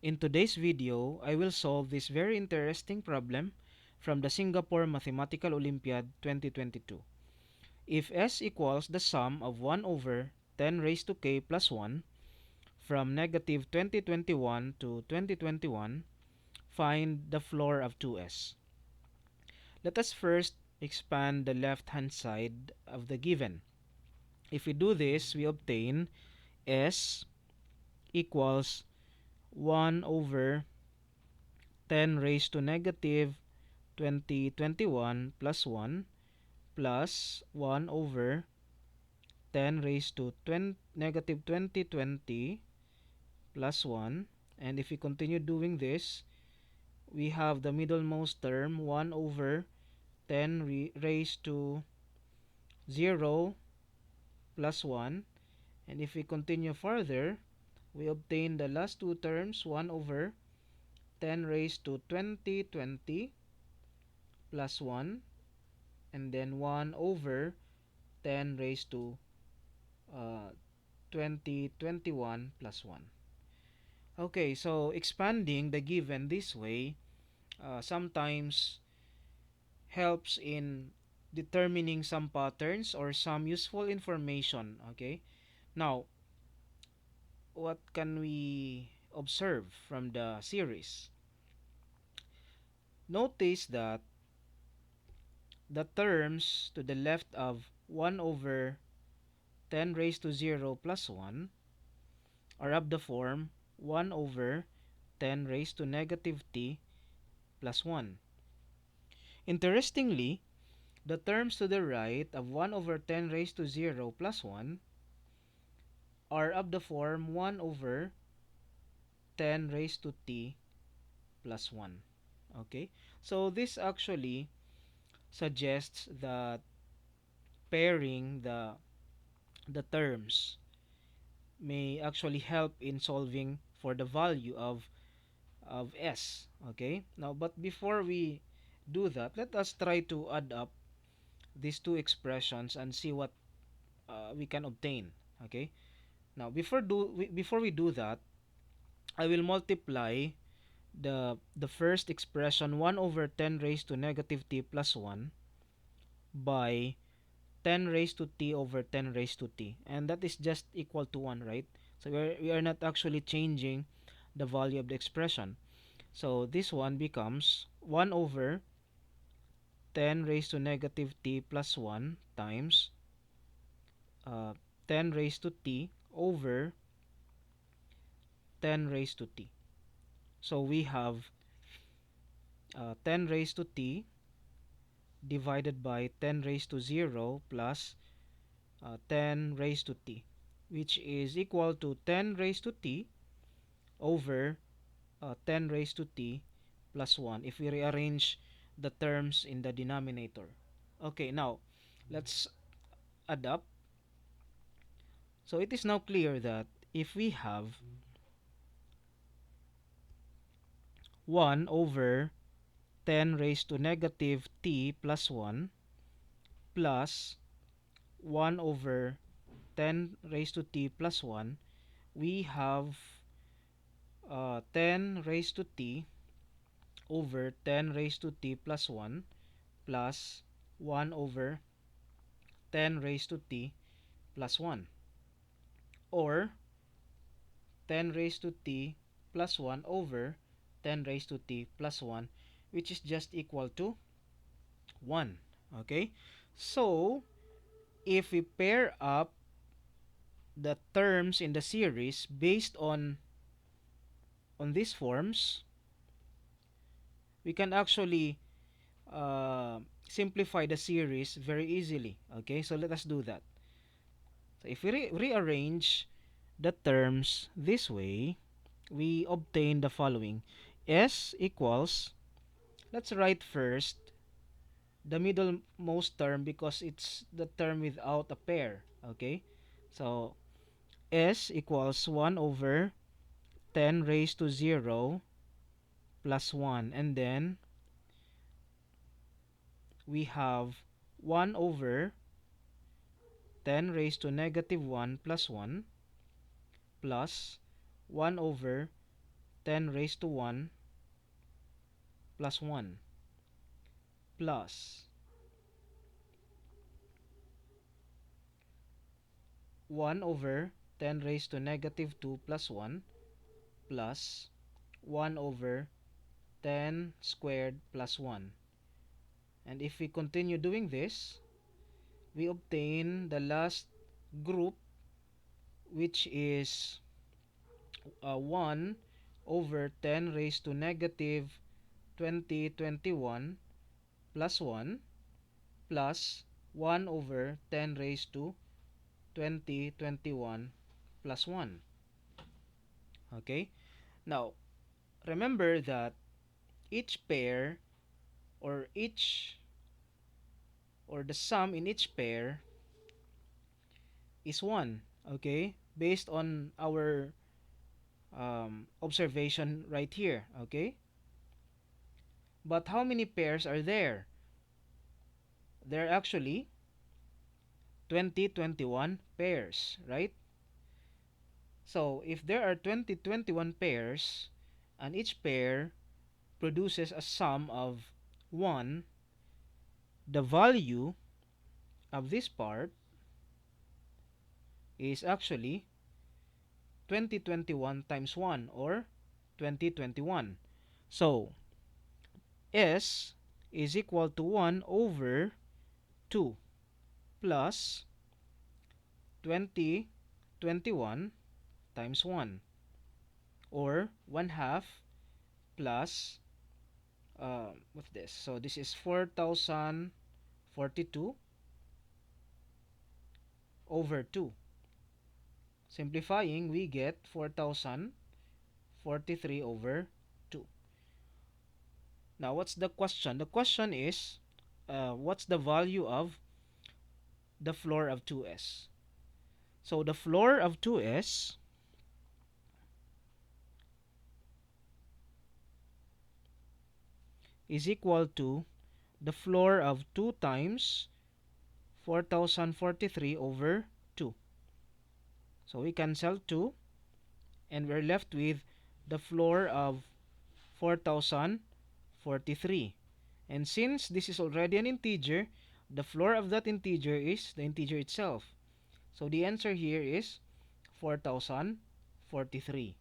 In today's video, I will solve this very interesting problem from the Singapore Mathematical Olympiad 2022. If S equals the sum of 1 over 10 raised to k plus 1 from negative 2021 to 2021, find the floor of 2S. Let us first expand the left-hand side of the given. If we do this, we obtain S equals 1 over 10 raised to negative 2021 plus 1 plus 1 over 10 raised to negative 2020 plus 1. And if we continue doing this, we have the middlemost term 1 over 10 raised to 0 plus 1. And if we continue further, we obtain the last two terms 1 over 10 raised to 2020 plus 1, and then 1 over 10 raised to 2021 plus 1. Okay, so expanding the given this way sometimes helps in determining some patterns or some useful information. Okay, now what can we observe from the series? Notice that the terms to the left of 1 over 10 raised to 0 plus 1 are of the form 1 over 10 raised to negative t plus 1. Interestingly, the terms to the right of 1 over 10 raised to 0 plus 1 are of the form 1 over 10 raised to t plus 1. Okay, so this actually suggests that pairing the terms may actually help in solving for the value of S. Okay, now but before we do that, let us try to add up these two expressions and see what we can obtain. Okay, now before we do that, I will multiply the first expression 1 over 10 raised to negative t plus 1 by 10 raised to t over 10 raised to t, and that is just equal to 1, right? So we are not actually changing the value of the expression. So this one becomes 1 over 10 raised to negative t plus 1 times 10 raised to t over 10 raised to t. So we have 10 raised to t divided by 10 raised to 0 plus 10 raised to t, which is equal to 10 raised to t over 10 raised to t plus 1 if we rearrange the terms in the denominator. Okay, now let's add up. So it is now clear that if we have 1 over 10 raised to negative t plus 1 plus 1 over 10 raised to t plus 1, we have 10 raised to t over 10 raised to t plus 1 plus 1 over 10 raised to t plus 1, or 10 raised to t plus 1 over 10 raised to t plus 1, which is just equal to 1. Okay, so if we pair up the terms in the series based on these forms, we can actually simplify the series very easily. Okay, so let us do that. So if we rearrange the terms this way, we obtain the following. S equals, let's write first the middlemost term because it's the term without a pair. Okay, so S equals 1 over 10 raised to 0 plus 1, and then we have 1 over 10 raised to negative 1 plus 1 plus 1 over 10 raised to 1 plus 1 plus 1 over 10 raised to negative 2 plus 1 plus 1 over 10 squared plus 1. And if we continue doing this, we obtain the last group, which is 1 over 10 raised to negative 2021 plus 1 plus 1 over 10 raised to 2021 plus 1. Okay? Now, remember that each pair or each or the sum in each pair is 1. Okay? Based on our observation right here. Okay? But how many pairs are there? There are actually 21 pairs, right? So, if there are 21 pairs, and each pair produces a sum of 1, the value of this part is actually 2021 times 1, or 2021. So, S is equal to 1 over 2 plus 2021 times 1, or 1 half plus what's this? So this is 4042 over 2. Simplifying, we get 4043 over 2. Now, what's the question? The question is, what's the value of the floor of 2s? So the floor of 2s is equal to the floor of 2 times 4043 over 2. So we cancel 2, and we're left with the floor of 4043. And since this is already an integer, the floor of that integer is the integer itself. So the answer here is 4043.